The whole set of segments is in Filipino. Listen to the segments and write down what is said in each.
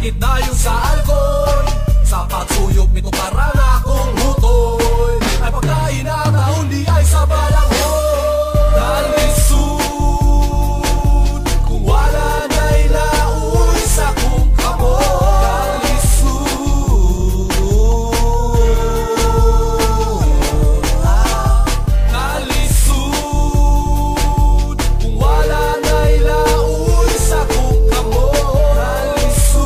Dikit dayon sa alcohol, sa pagsuyok nito para na akong hutoy. Ay pagkain na taon di ay sa balanghoy. Kalisud, kung wala na'y lauwi sa kong kamot. Kalisud, kalisud, kung wala na'y lauwi sa kong kamot. Kalisud,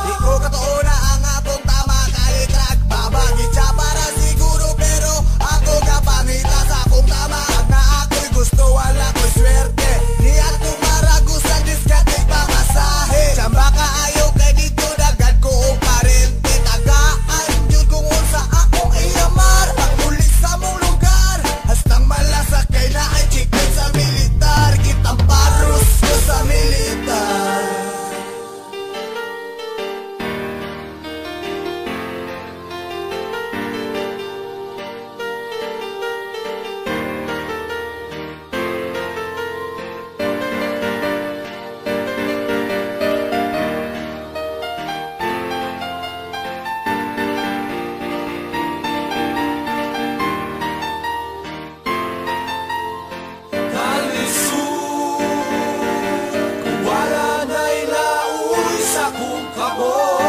di ko katuon na ang atong tama kalitrag. Babagit siya para siguro pero ako kapangita sa akong tama. Pag na ako'y gusto wala ko'y swerte. Di ato maragusan diskatik pamasahe. Siyamba ka ayaw kay dito dagad ko o parente. Tagaan yun kung unsa akong iyamar. Pag-ulit sa mong lugar hastang malasak kay na ay chicken sa militar. Kitang paros ko sa militar. kung wala na'y lauwi sa kong kamot.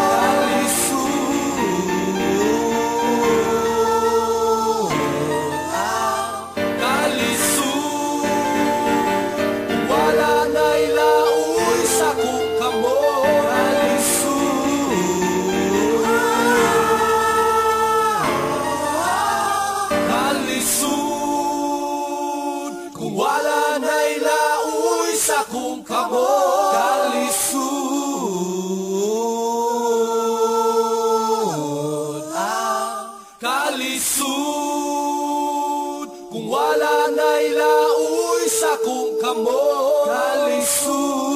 Kalisud, kung wala na'y lauwi sa kong kamot. Kalisud, kung wala na'y lauwi sa kong kamot. Kalisud, kung wala na'y lauwi sa kong kamot. Kalisud.